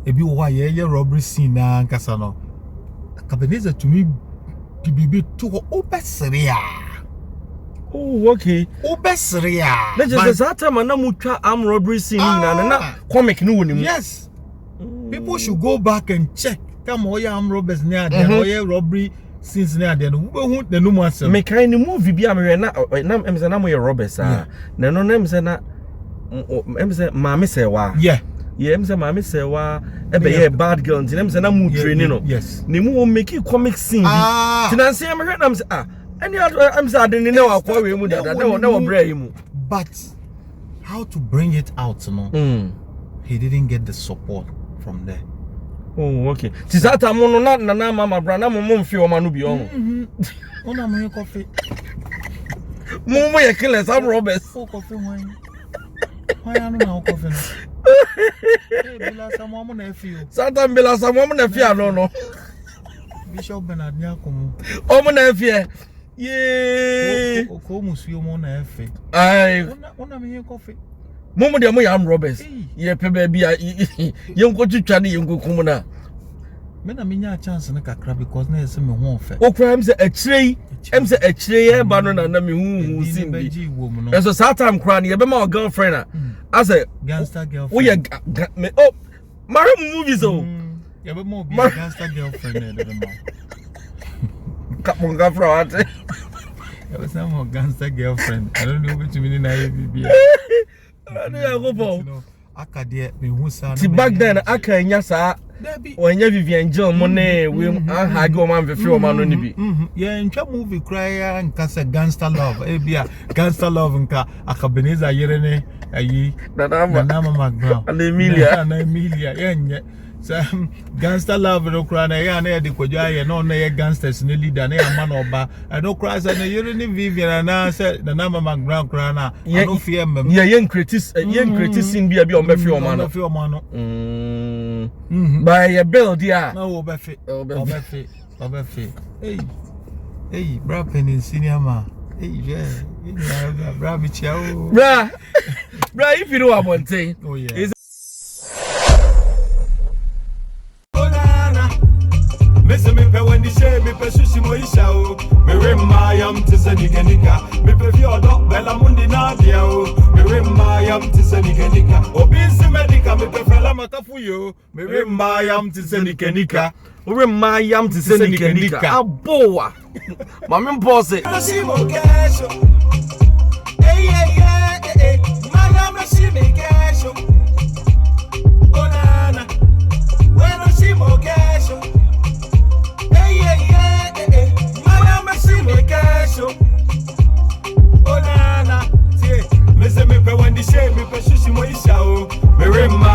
Ebi wa ye robbery scene na nkasa no. Ebenezer to me bibi to obesria. Oh, okay. Obesria. Let's just that time na mutwa arm robbery scene na comic no woni mu. Yes. People should go back and check. Come on, arm robbers near there, robbery scenes near there. Who the no more say. Me kind movie bi am na em say na mo robbers ah. Na no na em say na em say maame say wa. Yeah. Yeah, em say maame say wa e be ye bad girl nti em say na mu training no. Yes. Ne mu make comic scene bi. Ti na say em hwe na em say any I'm say adeni na wa kwa we mu da na wa bra mu. But how to bring it out no? He didn't get the support from there. Oh, okay. Tisata mono na mama bra na mo mfi o ma no bi o. Ona mo coffee. Mo ye killers am robbers. Coffee wine. Why anu na coffee no? Bila samo mo na efi o. Satan bila samo mo na efi ano no. Bishop Bernard Nyakomo. O mo na efi ye. Ko musuo mo na efi. Ai. Ona me coffee. Momo de mo yam robbers. Ye pe ba bia ye nko twitwa ne ye nko kum na. Me na me nya chance na kakra because na ese me ho ofe. O kra em se achirei, em se achirei ye ba no na me hu sin bi. Eso that time kra ne ye be my girlfriend a. As a gangster girlfriend. Oh yeah, me oh marry movies oh. Ye be mo be gangster girlfriend na be mo. Kaponga fra ate. Ye be some gangster girlfriend. I don't know which meaning na be. Akade me hu sa na back then aka nya sa onya Vivian John mo na we aha ge o man fefe o man no ni bi ye ntwa movie cry nka say gangster love e bia gangster love nka Ebenezer yere ne ayi na mama Mcbrown and Emelia ye nye some gangster love no cry na ya na de kwadwa ye no na ye gangsters ne leader na ya man oba I don't cry say na yere ne Vivian na say na mama Mcbrown cry na I don't fear mem ye yen critic sin bia o be fe o man no by your bill dia na o be fe hey bra penin senior ma hey yeah bra bi chia o bra if you know about thing oh yeah me pe when the shame me pe sushi mo isha o me remma yam tisani kenika me pe fi odo bella mundi na dia o me remma yam tisani kenika obi si medica me pe fela makafu yo me remma yam tisani kenika o remma yam tisani kenika aboa mama mpose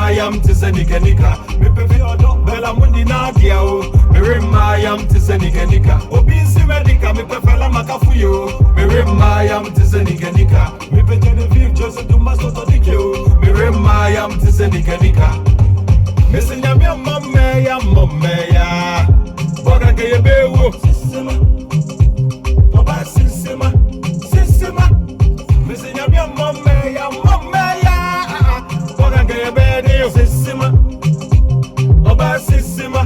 Yam tisani kenika me pe fi odo bella mundi na dia o me remma yam tisani kenika obi si medica me pe fela makafu yo me remma yam tisani kenika me pe Genevieve Joseph Dumaso to dikyo me remma yam tisani kenika me se nyame mamme ya boga ke yebewo sisema oba sisema me se nyame mamme ya boga ke yebewo sisima oba sisima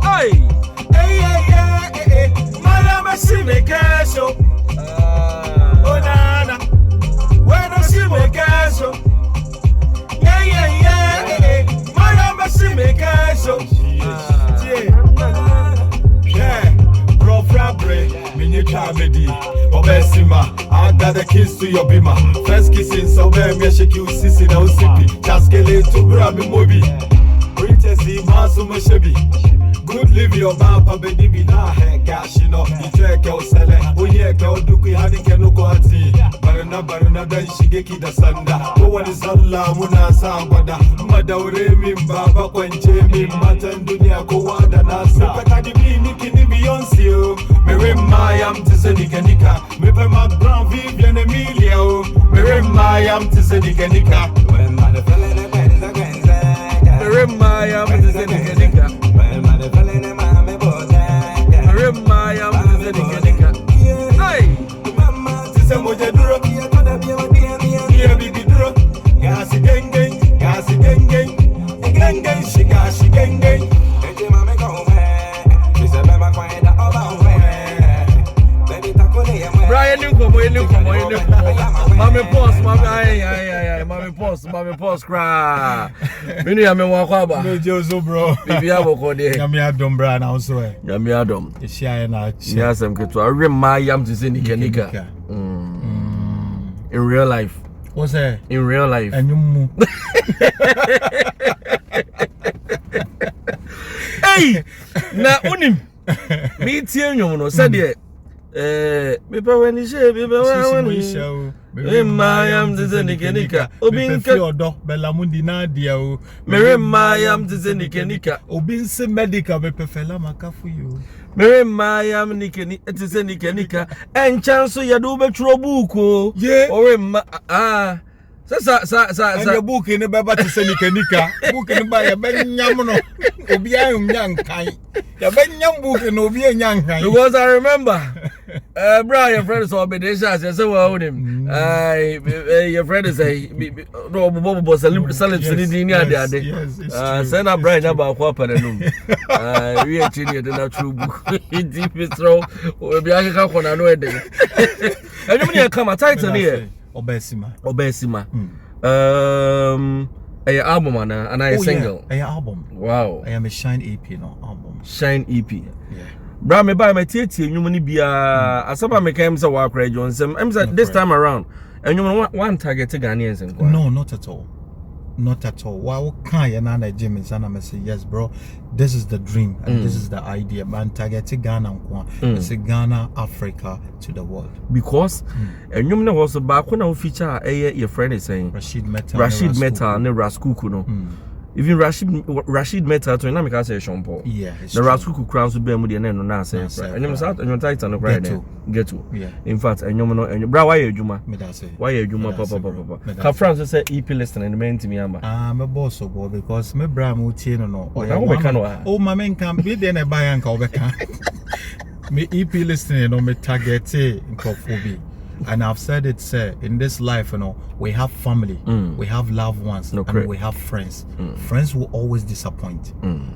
ay mama shime kesho onana bueno shime kesho mama shime kesho bro frabre minye chamedi obesima I got the kiss to your bima first kissing so where me shake you sisi na usipi chaskele to grab me mobi princess masu mashabi good live your papa baby be na he cash no you check your sele oye ke oduku hani ke no ko ati barna dan shigeki da sanda ko wani sallah muna sa gwada madaure min baba kwance min matan duniya ko wada nasa ka kadibi ni Beyonce o me remma yam tisani kenika me pe Mcbrown Vivian Emelia o me remma yam tisani kenika when my felene benza me remma yam tisani kenika when my felene mame boza me remma yam tisani kenika hey mama tisamo je duro ya bibi duro gasi genge gang, she gang. Brian, you come. Mommy pause, cry. Many am walk No Joseph, bro. If you have a code, Yamiadom, Bran, also. Yamiadom. It's Shiana. Yes, I'm going to my yam to send Nika. In real life. What's that? In real life. And you move. Hey! Now, unim. Me tell you, no, said it. People when you say, people when you say, my am to send Nika. Obinka Odo, Belamundi Nadia. Mary, my am to send Nika. Obinse medical, me prefella maka for you. Mary, my am Nikeni, it is a Nika. And chance you do better book. Yeah. Or Sa book in the Baba to send Nika. Book in by a Ben Yamono. Obia young kind. The Ben Yam book and Obia young kind. Because I remember, Brian, friend saw me. They said, "So I own him." Your friend is a no Bobo selling near there. Yes, send a Brian about Quapa and we actually did not true book. Deep throw will be a couple of annoying. And you come a title here. Obesima. A album and I single. A album. Wow. I am a Shine EP no album. Shine EP. Yeah. Bra me buy my theater you money be asaba me came say work radio this time around and you one target Ghanaians and no, not at all. Not at all. Why can you na Jimmy and I say yes bro, this is the dream and this is the idea. Man target Ghana it's Ghana, Africa to the world. Because and you know also back when I feature your friend is saying Rashid Metal and Raskuku no. Even Rashid Metal to na make say Shampoo. Yeah. The Raskuku crowns will be mu de na no na say. And you start and you tight no cry get to. Yeah. In fact and you know and bra why adwuma. Me da say. Why adwuma papa. Ka France say EP listening and main to me ama. Me boss go because me bra mu tie no. Oh my men can be there na buy anka obeka. Me EP listening no me target nkofo. And I've said it, sir, in this life, we have family, we have loved ones, and we have friends. Friends will always disappoint,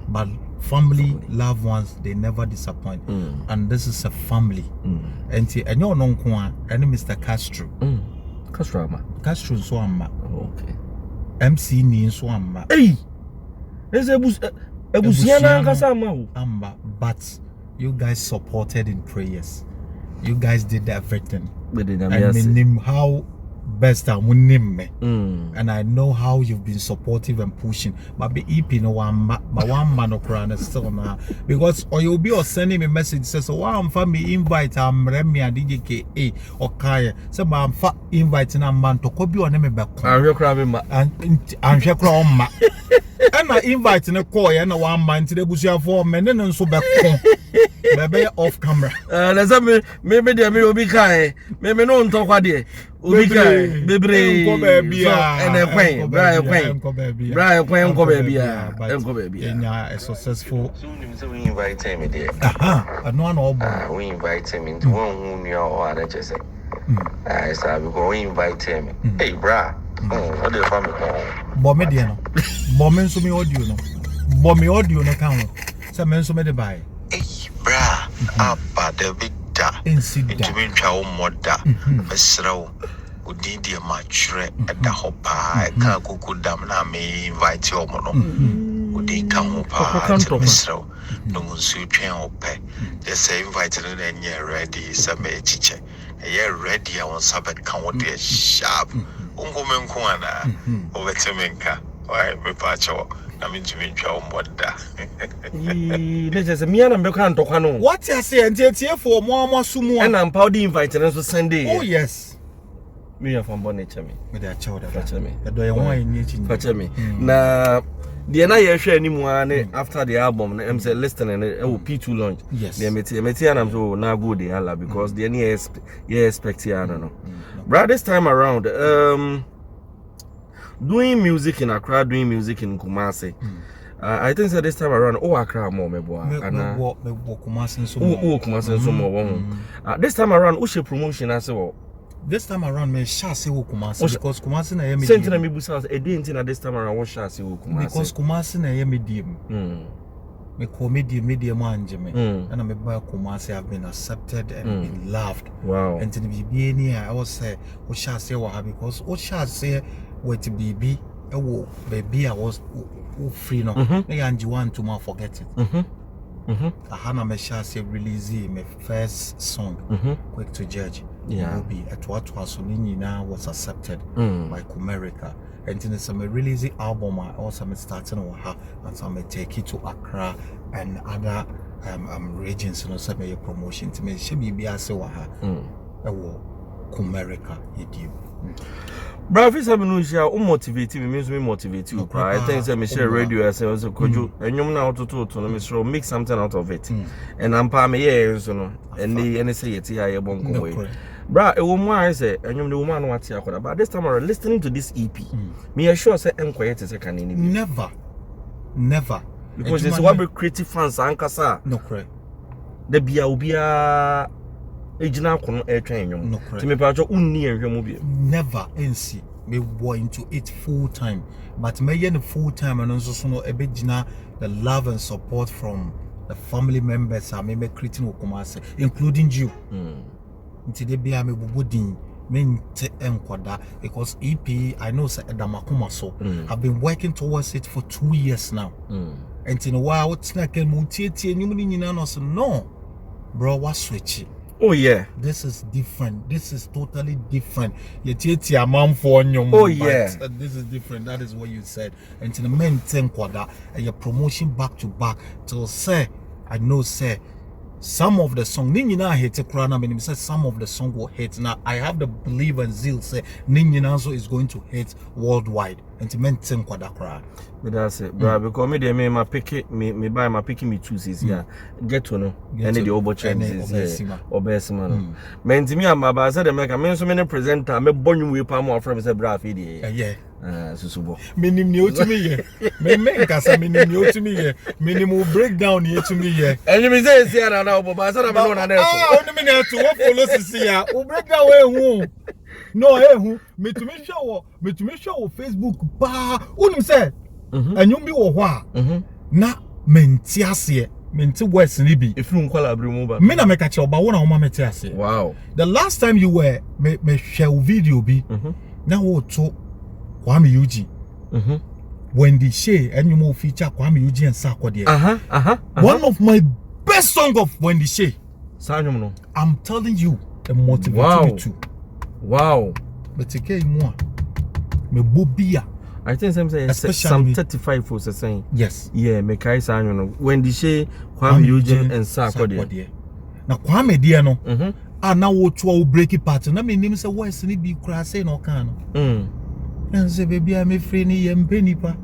but family, loved ones, they never disappoint. And this is a family. And you're non and Mr. Castro. Castro so amma. Okay. MC ni so amma. Hey! There's a amma, but you guys supported in prayers. You guys did everything. And name how best I would name me. And I know how you've been supportive and pushing. But be EP no one man of crown still now. Because or you'll be sending me message says, oh, I'm for me invite Remy and DJK or Kaya. So I'm inviting a man to copy on me back. I'm your crabbing and check on ma. And I invite in a call and a 1 month to the bush for men and so back home. Maybe off camera. Maybe there may be kind. Maybe no talk what day. Baby, and a quaint, Brian baby. A successful. So we invite him there. And one or we invite him into one whom you are just say. I said, we go invite him. Hey, brah. What the family call? Bomediano. Bomen so me audio no. Bommy audio no count. Some men so me buy. Hey, brah. Abba the big da. Into being chow moda. Mesro. Udi dear mature at the hopper. Kaku dam na me invite your mono. Udi come hopa. Mesro. No one suit train ope. Just say invited and you're ready. Some teacher. You're ready. I want Sabbath count there sharp. Ungomen kuana. Overtemenka. Why me pacho. I mean to me chow moda. This is a me and I'm Tokano. What you say and here for more sumo. And I'm proud invited us to Sunday. Oh yes. Me are from Bonnet me. With their child fetch me. The do you want fetch me. Na the na share anymore after the album I'm say listening P2 launch. Yes. The meti and I'm so now go the Allah because the any expect here I don't know. But this time around doing music in Accra, doing music in Kumasi. I think so this time around Accra more me boy. Kumasi so more. This time around Ushe promotion as well. This time around, me shall say Kumasi because Kumasi na yemi. Same thing me busa. A day until this time around, what shall say Kumasi? Because Kumasi na yemi medium. Me call medium anjeme. And I'm by Kumasi. I've been accepted and been loved. Wow. And to the BB, I was say, what shall say what because what shall say what to BB. Oh, baby, I was free no. Me and you want to forget it. Ahana me shall say release my first song. Quick to judge. Yeah. Be at what was now was accepted by Comerica. And then some release album I also starting with her and some take it to Accra and other regions and also make a promotion to me. She be a so her Comerica you. Bra, if I'm not sure, motivate me means me motivate you. I think I share radio as I was a cojo, and you know to make something out of it. And I'm palm years, and they say it's here, I won't go away. Bra, a woman I say, and you the woman what's here, but this time around listening to this EP, me assure say I'm quiet as I can in never. Because it's what creative fans and Kasa. No correct. The Bia Ejina kono etwen nwom ti me pacho unni enhwem bi never NC me go into it full time but me yen full time and so no ebegina the love and support from the family members I me creating Kumasi including you nti de bia me bubodin me nte enkwada because EP I know say Edamakuma so I've been working towards it for 2 years now and in a while what's like multi no bro what switch. Oh yeah, this is different. This is totally different. Oh yeah, this is different. That is what you said. And to the men kwada and your promotion back to back to say, I know say some of the song Ninyina hit Krana meaning said some of the song will hit. Now I have the belief and zeal say Ninyina is going to hit worldwide. And to men kwada kra. But that's it, bro. Because me dey my pick it, me buy my picking me chooses here. Get to know. And the obo chances here. Obesima no. Men to me am baba said make me so many presenter me bonyu we pa mo from say bra fi dey. Yeah. Susubo. Minim ni otumi ye. Me kasa minim ni otumi ye. Minim breakdown ye to me ye. And you me say see na na baba said me no na there. Oni me na to what follow sisi ya. O breakdown we hu. No hu. Me to me show Facebook pa. Unim say and you be na mentiase menti words ni bi if you nkwala abrimu ba me na make a ba wona o mentiase. Wow, the last time you were me share video bi na wo to Kwame Yuji when the Shay and you more feature Kwame Yuji and Sako there. One of my best song of when the Shay. I'm telling you, a motivated me too. Wow. But take more. Me bobia. I think some 35 for saying. Yes. Yeah, me kai sanyo when the Shay Kwame Yuji and Sako there. Now Kwame there no. Now wo to break it part. Na me name say voice ni bi kra say no kan. And say baby I'm free ni yempenipa.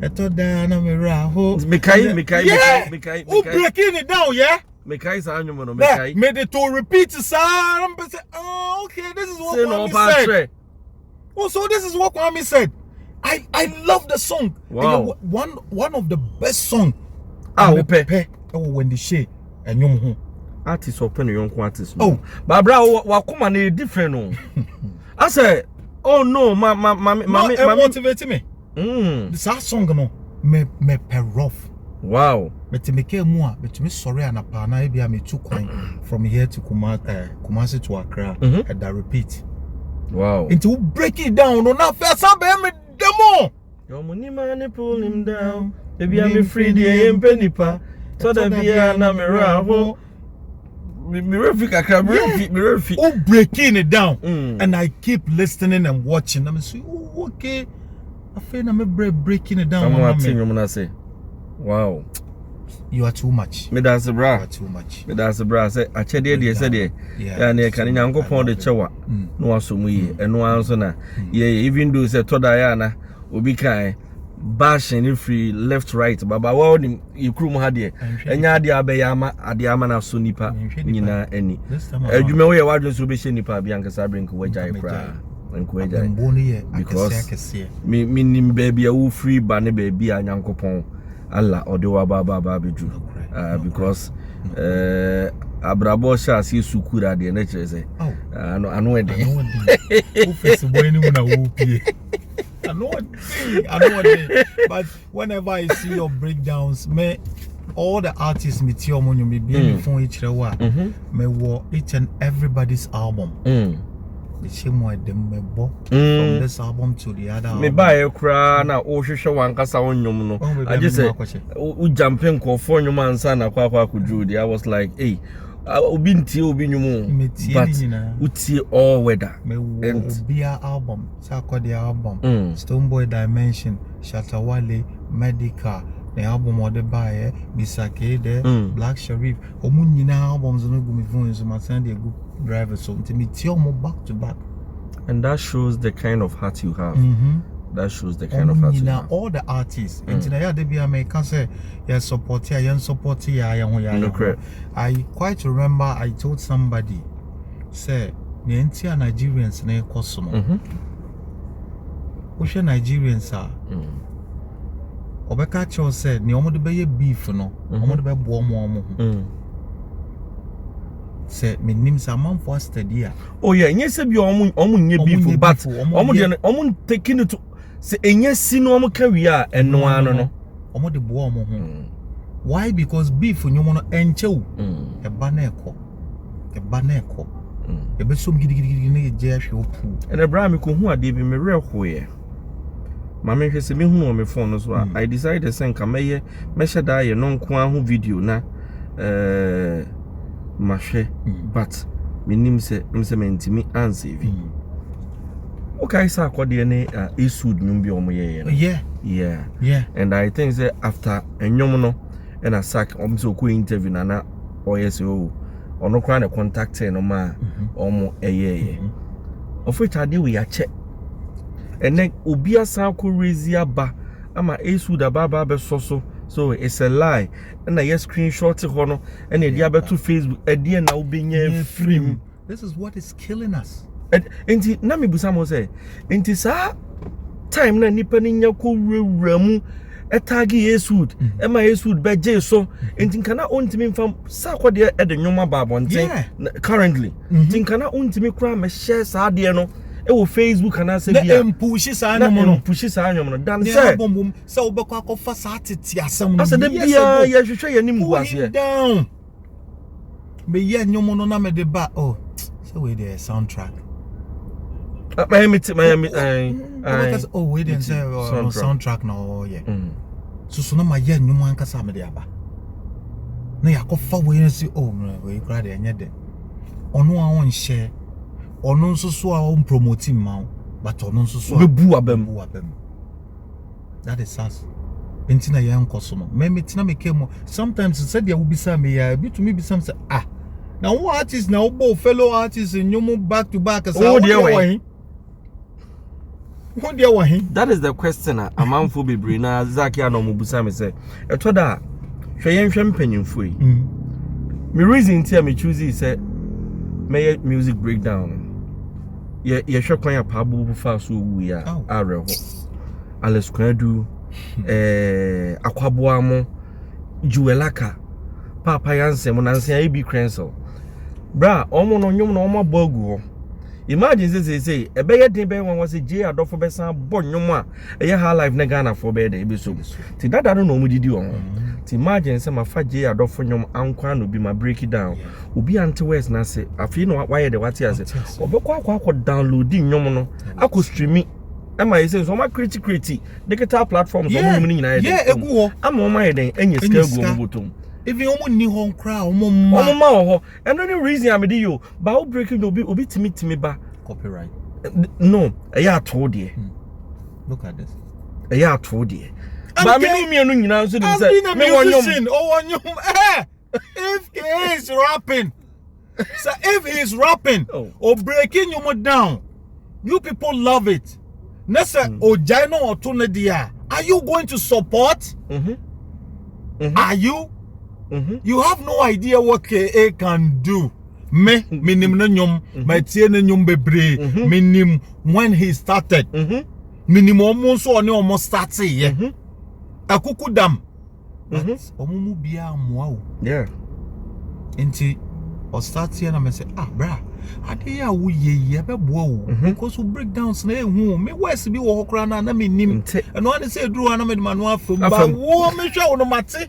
Eto da na me raho. Mekai. Who breaking it down, yeah? Mekai sanyo no mekai. Made it to repeat say oh okay, this is what Kwame said. Oh, so this is what Kwame said. I love the song. Wow. One of the best song. When the Shay and you artist open your artist. Oh, but bro, wakuma na different no. I said, oh no, my motivate me. This song no me per rough. Wow. But me ke mu a me sorry anapa na e bia me too kwan from here to Kumasi to Accra at that repeat. Wow. Into break it down no na first be me demo. Your money man pull him down. Baby I'm free the empenipa. So that be na me raho. Me breaking it down and I keep listening and watching. I'm saying, oh, okay. I feel I'm breaking it down. I'm say, wow, you are too much. Me dance bra. You are too much. Me dance bra. Say, I said there. Yeah, ne can you go for the chewa? No asumi, and no answer na. Yeah, even though say to Diana, obi kai. Bashing free left right baba wa you crew mu hade enya ade abeyama ade ama na so nipa nyina ani adwuma we wadwe so be nipa bia nkasa brink wajai kra nko wajai because me nim baby a free ba ne baby a nyankopon Allah ode wa baba beju because abrabo sha si sukura de na kire say ano ede office boy ni una wo pie I know but whenever I see your breakdowns me all the artists me ti omo nyum be phone each wa me wo each and everybody's album the same way them me bo from this album to the other me buy kra na o hwehwe wankasa wonyum no I just say u jumping ko for nyum ansa na kwa kudru I was like hey obi ntie obi nyum but utie all weather and Bia album Sakodi album Stoneboy Dimension Shatawale Medical the album or the buy Bisake there Black Sharif omunyina albums no go me phone so my send a good driver so me tie mo back to back and that shows the kind of heart you have that shows the kind of heart you have all the artists into the they be American say you support here you support here I quite remember I told somebody say the entire Nigerians na ekoso no wo Nigerians are obeka cho say ni omo de be beef no omo de be bo omo say me nim sa man for study oh yeah nyese bi omo nye beef but omo taking it say enye si no omo ka wi a eno ano no omo de bo omo ho why because beef nyomo no enchew e ba na eko e be so gidigidi na je ahwe opu and Abraham ko hu ade bi me re hoye mama hwese me hu o me phone no so I decided say nka meye da ye no nko ahu video na mahwe but minim se mentimi answer vi okay sa akode ne isud num bi omo ye yeah and I think say after enyom no and a Zack so ko interview na oyeso ono kra na contact no ma omo eye of which ade we ache and then obi asa ko raise aba ama isud aba be so it's a lie and I screenshot it no and e dia beto Facebook e dia na obenya free this is what is killing us enti na me busa mo say enti sa time na nipa ni nya ko wura mu etagi Yesud ema Yesud be je so enti kana ontimi mfam sa ko de e de nwoma babonten currently enti kana ontimi kura me share sa de no e wo Facebook ana se bia push sa anyom no dan say bombum se obekwa akofa sa tete asem no asa de bia ya hwehwe ye nim guase down be ye nyom no na me de ba oh so we the soundtrack Miami oh we didn't say soundtrack no yeah so na ma ye nyom ankasa me de aba na yakofa we say oh we cry de enye de ono a won share ono nso so a on promoting ma but ono nso so be bu abem that is us entina ye nkoso no me tina me kemo sometimes said there will be some ya be to me be some say now what artist now both fellow artists in you back to back as oh dear way what dear way that is the question a man for be na Zack ya no mo busa me say eto da hwe mpanyimfo yi me reason tia me choose say me music breakdown ye hwe kwan ya pabo bu fa so wu ya areho Alex Kwadu akwaboa mo Juelaka papa yanse mo nanse ya bi crensel bra omo no nyom no omo bogu ho imagine say ebeye den be wan wase je adofo be san bo nyom a eye ha life na Ghana for be dey be so ti dada no omo didi on ti imagine say ma fa je adofo nyom ankwa no bi ma break it down obi ante west na say afi no why dey what ase obekwa akwa download nyom no akọ streaming Emma you say so ma create digital platforms omo nyom ni nyina yeah egu ho ama omo yeden enye scale go botom even omo ni hon kra omo ma ho and any reason am dey yo ba how breaking obi timi ba copyright no eya to there look at this eya to there ba me no mienu nyina so dem say me wonyom if he is rapping so if he is rapping or breaking you down you people love it nessa ojai no oto na dia are you going to support are you you have no idea what KA can do minim na nyom ma tie na nyom bebre minim when he started minim omo so one omo start ye akukudam omo mu bia amoa o yeah enti or start here and I say, bra, I dare we ye because we break down snake home. Me west be walk around and I mean him. And one say drew and I made manual from but war me show no matter.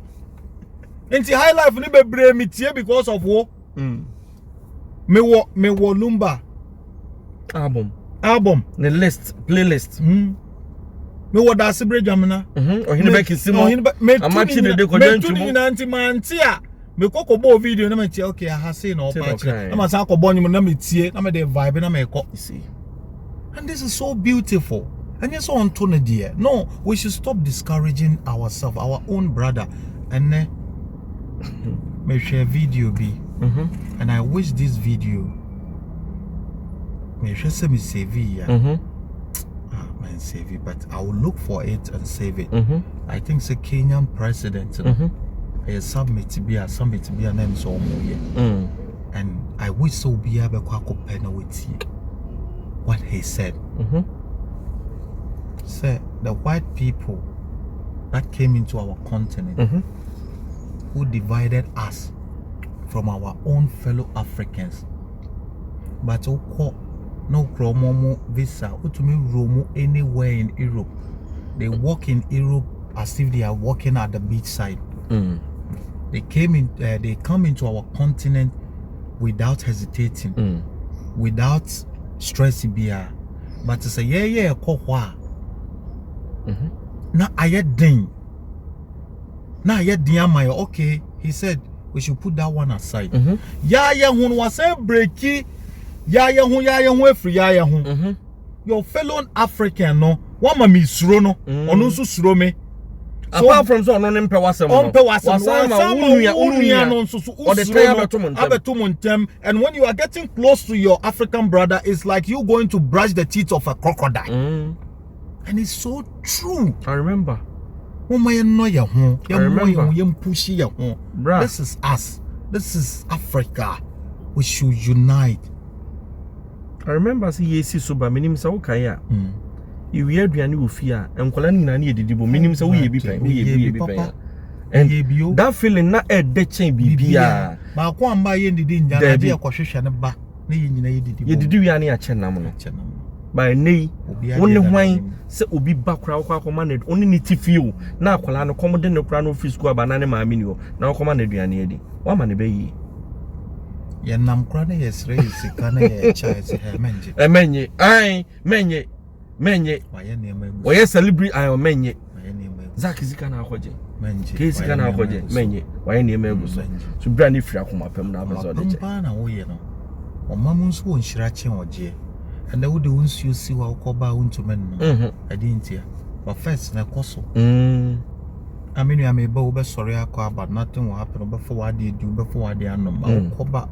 Into high life ni be me here because of war. Me wo lumba album the list playlist me wo da sebre jamina ohini be kisimo amachi de ko jantu mo na anti mantia me kokobo video na me tie okay I say no pa na ma san ko bonyu na me tie na me de vibe na me ko see. And this is so beautiful. And yes on tone dear. No, we should stop discouraging ourselves, our own brother. And me share video be. And I wish this video may just me save it. Man save it, but I will look for it and save it. I think it's a Kenyan president. A summit to be a name so more. And I wish so be able to pen with what he said. Say the white people that came into our continent who divided us from our own fellow Africans. But no chromomo visa to me romo anywhere in Europe. They walk in Europe as if they are walking at the beachside. They come into our continent without hesitating, without stressing beer. But to say na ayedin. Na ayedin my okay. He said we should put that one aside. Ya hun was a breaky. Ya hun free ya hun. Your fellow African no. One mami suro no. Onu so suro me. Apart from so on wasem. And when you are getting close to your African brother, it's like you going to brush the teeth of a crocodile. And it's so true. I remember. This is us. This is Africa. We should unite. I remember see yesi so ba minim sa ukaya. You hear aduane wo fia enkola ni na edidibo minim sa wo ye bi pen. And that feeling na e de chen bibia. Ba kwa mba ye ndidi nya na je akohwehwe ne ba na ye nyina edidibo. Yedidi wi ane a chen nam no. By nei woni hwan se obi bakura kwa akoma na oni ni tifio na akola no komode ne kura no office school abana ne maami ni o na akoma na aduane edi wa ma ne be yi ye nam kura na ye sre sika na ye cha se menye ai menye wa ye celebrate ai menye Zack zika na akoje menye zika na akoje menye wa ye ne eguso so bra ni fira akoma pem na abezo de che na wo ye no o mamu nso wo nhira chen oje. And the wood once you see what Koba unto men. I didn't hear. But first, na koso. I mean, I may be sorry, but nothing will happen before I did you before I did no. Koba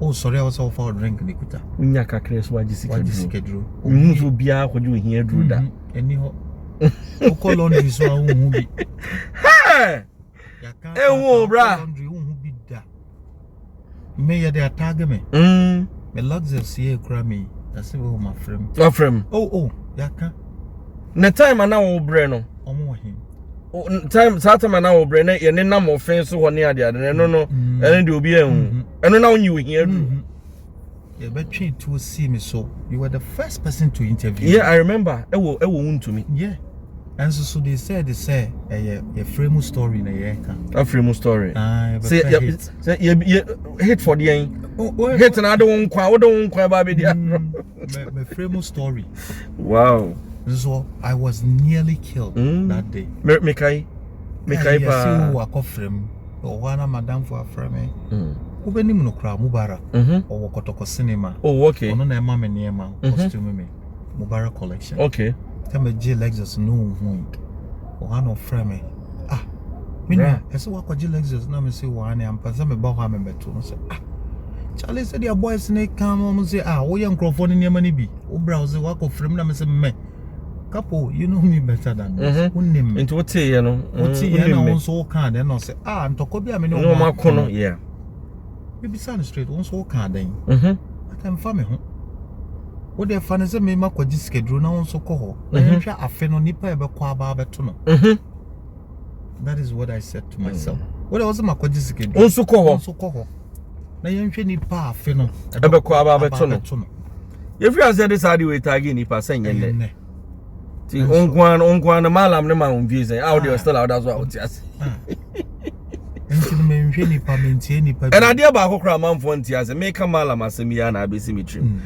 oh, sorry, I was all for drink Nikuta. Unyaka Chris, what is it? Move will be out what you hear, Drew. That anyhow, call on this one movie. Hey, bra. May they attack me. The luxuries here, Grammy. That's my friend. My friend. Oh, yaka. Na time na wo bre no. Omo him. Time Saturday na wo bre na ye ne nam offense ho ne ade ade no. Ene de obi ehun. Eno na wonyi wo hia du. You bet train to see me so. You were the first person to interview. Yeah, I remember. Ewo won me. Yeah. And so they said a frame story na ye kan. A frame story. Say hit for the end. Hit na don't kwa ba be dia. My frame story. Wow. So I was nearly killed that day. Mekai pa. Wa ko frame. O wana madam for frame. Ubeni mu no kra Mubarak. O Kotoko cinema. Oh, okay. Ono na ema me niema costume me. Mubarak collection. Okay. Tell me J Lexus no home. O hano frame. Mina, ese wa ko J Lexus na me say wa ane ampa me ba ho me beto no say Charlie said your boys ne come on say wo yan crofone niema ni bi. O browse wa ko frame na me say me. Couple, you know me better than this. Unnim. Into what say, you know? What say, you know, so can then I say, Ntoko I mean, no, my corner, yeah. Maybe sound straight, one so can then. But I'm family. What they find is a me, my schedule now, so call. I feel no nipper ever quaba betuno. That is what I said to myself. What was my schedule? Also call. na yenhwe nipa afe no ebe kwa aba beto no if you say this how we tag nipa sen yenne ti onkwan malam ne ma onvie audio still out that's what out yes entin menhwe nipa mentie nipa and ade ba akokra manfo ntiase make malam asemi ya na abesi mitrim.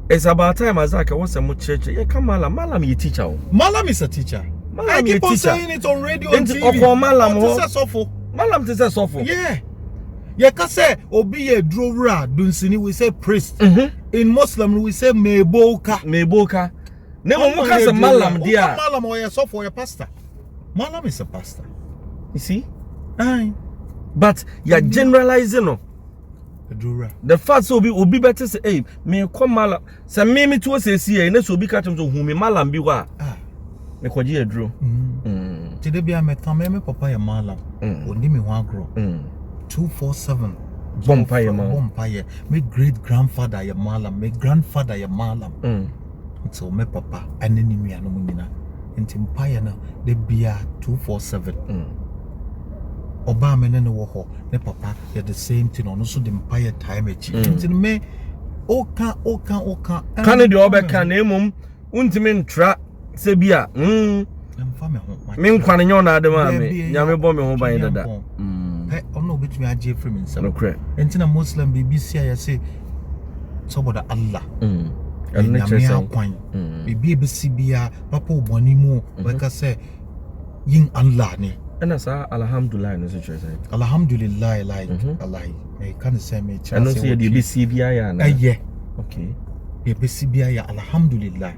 It's about time Zack was a much church. Yeah, come Malam you teacher. Malam is a teacher. I keep on saying it on radio and TV. Malam is a soft. Yeah. Yeah, can say obi a drovra dunsini we say priest. In Muslim we say meboka. Never muka Malam dear. Malam or a soft or a pastor. Malam is a pastor. You see? Aye. But you're generalizing. The fact so be better say, hey, me come malam. Say me to say see, na so be catch him to whom me malam be wa. Me kwaji a draw. Today be a me papa ya malam. Ondi me wan grow. 247. Bompire. Me great grandfather ya malam. Me grandfather ya malam. So me papa aneni me anu nyina. Enti mpire na de bia 247. Oba menene wo ho ne papa ya the same thing on so the empire time echi ntin me oka kan de obeka na emum untimi ntra se bia emfa me ho me nkwane nyo na ade ma me nyame bo me ho ban dada ono obetumi age free me nsam no kre ntina muslim bbc ya say soboda allah nyame akwan bibi besi bia papa oboni mu weka say yin allah ne. And sa alhamdulillah in the situation. Alhamdulillah, like Allah. I can't say me. I don't see the BCBI. Yeah. Okay. The BCBI, alhamdulillah.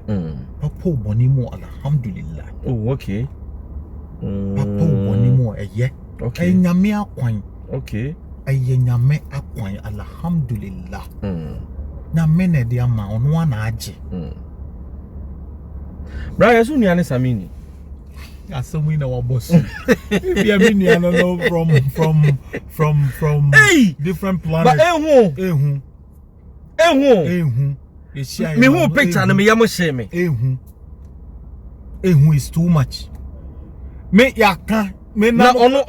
Papa bonimo, alhamdulillah. Oh, okay. Papa bonimo, yeah. Okay. I nyame akwan. Okay. I nyame akwan, alhamdulillah. Na mene de ama onwa na age. Brian, so ni ane samini. As we know our boss. Maybe I mean you know from different planets. But me who picture na me yamo share me. Is too much. Me yaka me na ono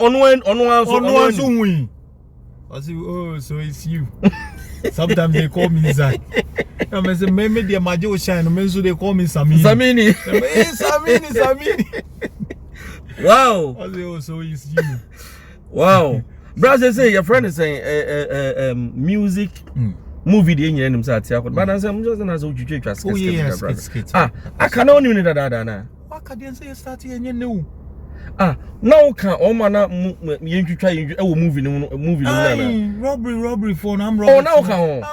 so wi. I say oh so it's you. Sometimes they call me Zack. I say me the majo shine me so they call me Samini. Samini. Wow. Oh, so it's you. Wow. Brother say your friend is saying music movie the enye nim say tia but I say I'm just na so twetwa skit. I can only need that na. What can you say start enye no? Now can o mana yentwetwa e wo movie no na. Robbery phone I'm robbery. Oh now can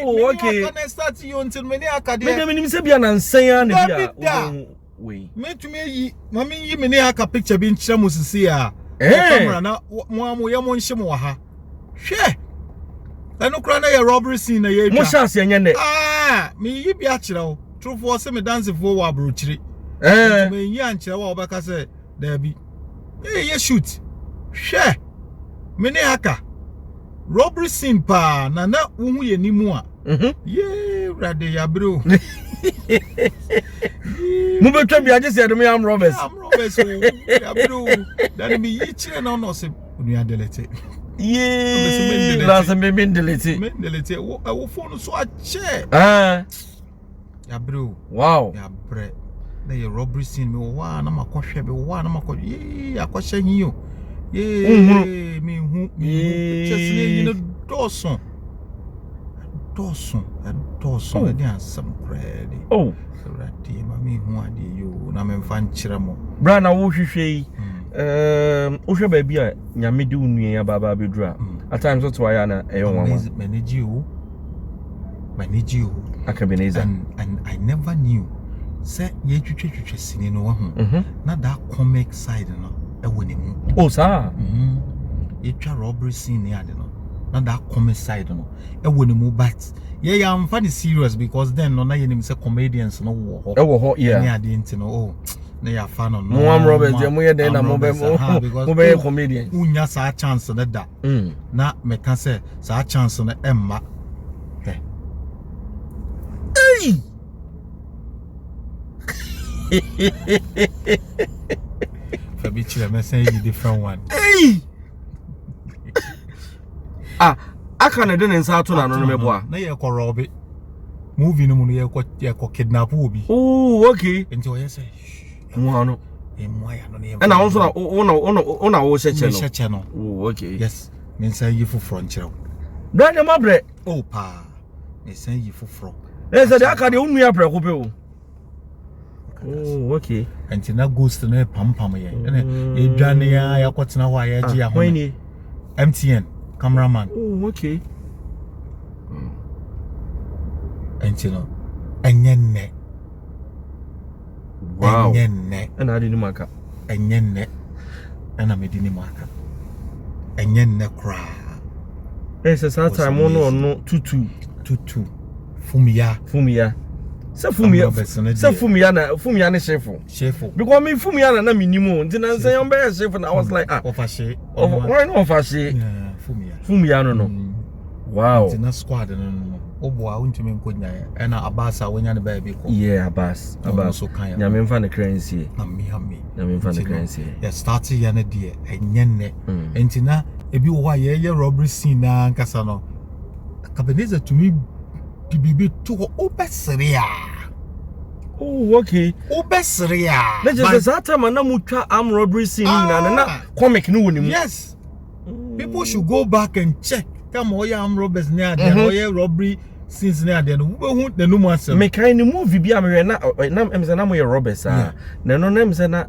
oh okay. Can start you until many academy. Me nim say bia na nsan ya na bia. We me to me mami yi me ne aka picture bi nkyira mo sisi a camera na mo ya mo nhye mo ha hwe eno kra na ya robbery scene na ya mo chance enye ne me yi bi a kire wo trufo se me dance fo wa abrochiri me yi a nkire wa obeka se da bi ye shoot hwe me ne aka robbery scene pa na wo hu ye nimu a ye rade ya bro. Move to be I just said to me I'm Roberts. That be each and no say we are deleted. Yeah, last me been deleted. I will phone so a chair. Ya bro. Wow. Ya bre. Na your robbery scene me one am akwohwe be one am akwo akwohye yin yo. Yeah, me hu. Just you know Dawson. I didn't some credit. Oh, Rati, Mammy, who are you? Na me fan chiramo. Brana, who she Usha baby, Yamidu near Baba Bidra. At times, that's why I manage you. And I never knew. Say, ye you singing one. Not that comic side, no. Winning. Oh, sir. It's a robbery scene, I don't know. Not that comic side, no. When move back. Yeah, I'm funny serious because then no na say comedians no wo. Yeah. I didn't know. Oh, they are fan on. No, I'm Robert. You mo dey na mo be comedian. Unya sa chance na da. Na me can say sa chance na emma. Hey. Fabichi, me say you different one. Hey. aka na de ne nsa ato na no meboa na ye korobe movie no mu ye ko kidnap obi oh okay enti o ye say mu ano moya no ne na won so na wo sheche no oh okay yes me nsa yi foforo nkyerɛw brand ma bre oh pa me nsa yi foforo say de aka de unu ya bre ko pe o oh okay enti na ghost no pam ye na edwane ya yakotena ho ya gi ya ho MTN cameraman oh okay enti no enye wow enye na adi ni maka enye na me di ni maka enye kra say time no tutu Fumia se Fumia ne chef because me Fumia na me nimu nti na say yon be chef na I was like ofashe why no ofashe Fumia no wow nti na squad no oboa untimi nkonya e na abasa wonya ne ba bi ko yeah abas so kan ya me mfa ne currency ami ya me mfa ne currency ya start ya na die enye ne nti na ebi wo ha ye robbery scene na nkasa no Ebenezer tumi bibi to obesria oh okay obesria na just that time na mutwa arm robbery scene na comic no woni mu yes people should go back and check come oya arm robbers na there oya robbery scenes na there no hu the no answer me kind movie bi am na emse na mo ye robbers na no emse na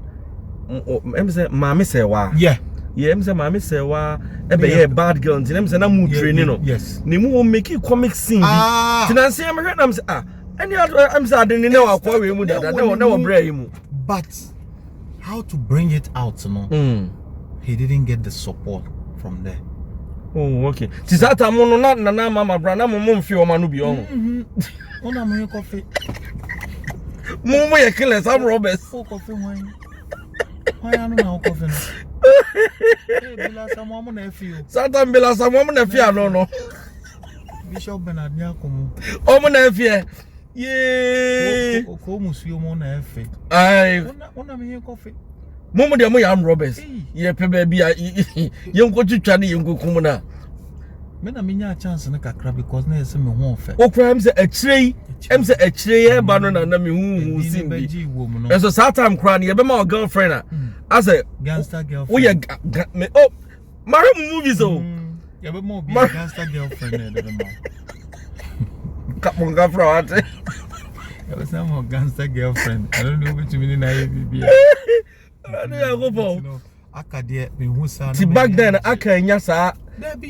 emse ma me say wa yeah emse ma me say wa ebe ye bad girl nti emse na mu training no yes ni mu make comic scene bi tinanse am hwe na emse any emse adeni na wa kwa we mu dada na wa bra yi mu but how to bring it out no he didn't get the support from there. Oh, okay. Tisata mono na mama bra na mo mfi o ma no bi o. Ona mo coffee. Mo ye killer some robbers. Coffee wine. Why anu na coffee no? Bila samo mo na fi o. Satan bila samo mo na fi ano no. Bishop Bernard Nyakomo. O mo na fi e. Ye. Ko musuo mo na fi. Ai. Ona me coffee. Momo de mo ya am robbers ye pe ba bia ye nko twitwa ne ye nko kum na me na menya chance na kakra because na yese me ho ofe o kra am se akirei ye ba no na me hu simbi so that time kra ne ye be ma girlfriend as a gangster girlfriend wo ye me oh marry movies oh ye be ma be gangster girlfriend de ma kapon gafra ate ye be some gangster girlfriend I don't know which meaning na be I go for akade be hu sa ti back then aka nya sa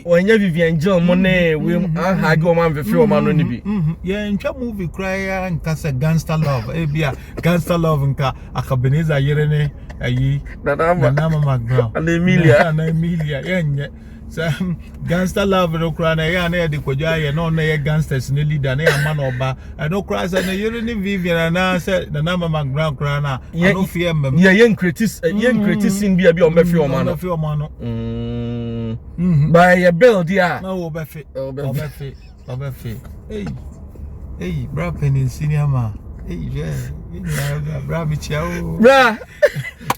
wanya Vivian John mo na we ha ge o man fefe o man no ni bi ye ntwa movie cry nka se gangster love e bia gangster love nka Ebenezer yere ne ayi na mama Mcbrown and Emelia yenye gangster love no cry na ya na de kwadwa ye no na ye gangsters ne leader na ya man oba I no cry say na yere ne Vivian na say na mama Mcbrown cry na no fear mem ye criticism bia o me fe o man no by your bill dia na obefe hey bra penin senior ma hey yeah bra mi chiao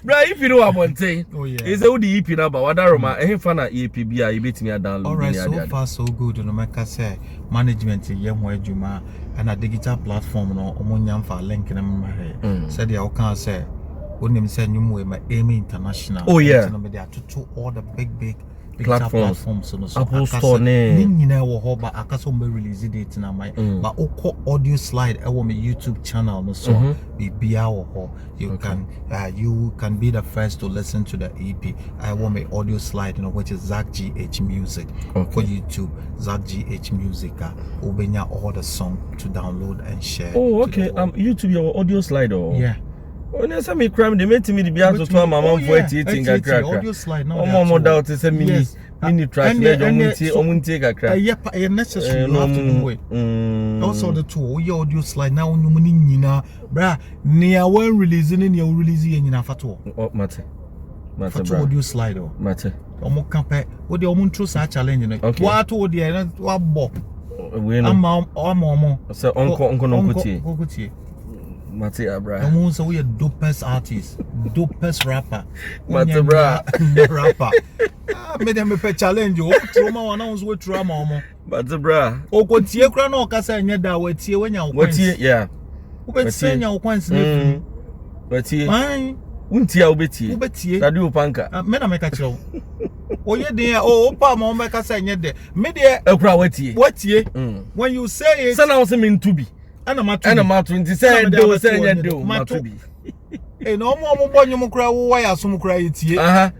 bra if you know about thing oh yeah is the EP number wadaroma ehim fa na EP bia you betimi a download all right so far so good no make say management ye ho adwuma and a digital platform no omonya mfa link na mma said ya o kan say onim say nyumu e ma Amy International oh yeah no me dey to all the big platforms so Apple Store ne nyina wo ho ba akaso mba release date na mai ba okọ audio slide e wo me YouTube channel no so bibia wo ho you can be the first to listen to the EP I want me audio slide which is Zack GH Music for YouTube Zack GH Music obenya all the song to download and share okay YouTube your audio slide yeah When say me crime, they made me be able to mama for eating a crack. Audio slide now. Mama doubt is a mini track. Omunti a crack. Yeah, necessary. You have to do it. Also the two your audio slide now. You money nina, bra. Near when releasing in your releasing in fato. Oh, mate. Fato audio slide. Mate. Omo campe. What the omo true sa challenge. What to the what bob. We know. Mama. So uncle no Mate Abra. I'm so we a dopest artist, dopest rapper. Mate Bra rapper. Made them a challenge. Oh, trauma one ounce with trauma. But the bra. O ko tie kra na o kasa nya da watie wanya o kwan. Watie, yeah. Wo betie nya o kwan sne. Watie. Man, untia obetie. Obetie. Dadi opanka. Me na meka kire wo. Oye de o pa ma o meka sa nya de. Me de ekura watie. Watie. When you say it. Sana wo se me ntubi. Ana matu. Ana matu nti say do say nya do matubi. No more bonum cry, why are some cry it here?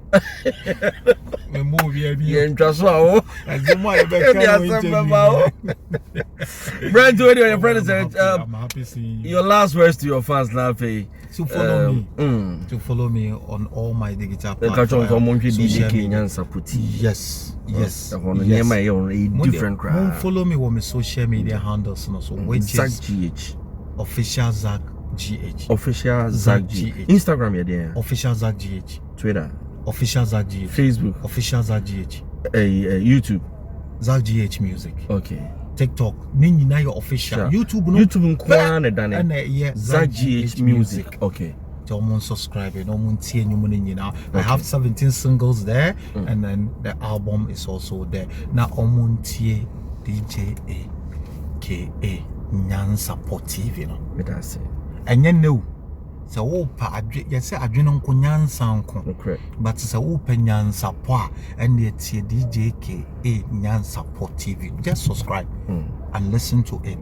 Movie, just so. As the more Brand, your friend said, I'm happy seeing you. Your last words to your fans now, Faye. To follow me. To follow me on all my digital platforms. Yes. Different crowd. Follow me on my social media handles, which Zack is GH. Official Zack GH. Official Zack GH. Instagram, you're there. Official Zack GH. Twitter. Official Zack GH. Facebook. Official Zack GH. YouTube. Zack GH Music. Okay. TikTok. Nini na your official. YouTube. No. YouTube nkwane dane. Yeah. Zack GH Music. Okay. To subscribe. I have 17 singles there, and then the album is also there. Now omuntie DJ A.K.A. Nyansa Sportive, you know. That's it. And you know, so you say I don't nyansa correct. But it's a open nyansa po and it's a DJ A.K.A. Nyansa Sportive. Just subscribe and listen to it.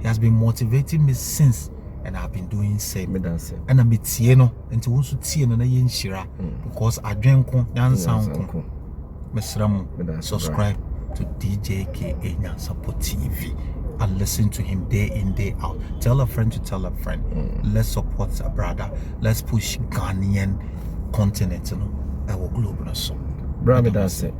He has been motivating me since, and I've been doing same. And I'm tieno and to also tieno na yen shira because I drink nyansa subscribe to DJ A.K.A. Nyansa Sportive. And listen to him day in, day out. Tell a friend to tell a friend. Let's support a brother. Let's push Ghanaian continent, our global so. Brother, that's it.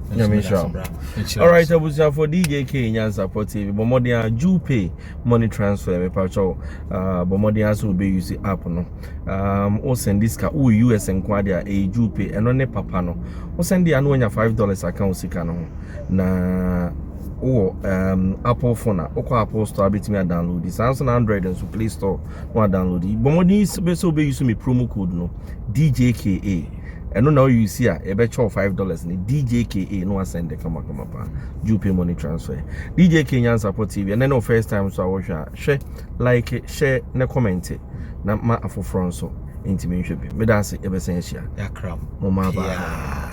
All right, I was for DJ K Nyansa Sportive. Bomodia Jupe money transfer. Me pacho. Bomodia so be use app no. O send this ka US enquire a Jupe and on papa no. O send the annual $5 account sika no. Na Apple phone Apple Store bit me download this Samsung Android and so Play Store no download it. But money so be use me promo code no DJKA. And now you see a bet you $5 ni DJKA no send the come pa Jupe money transfer. DJ Kenyan Support TV and then no first time so I watch share like it, share na comment it. Na ma afofro so intimate me that's it ever since ya. Yeah crap. Mama ba.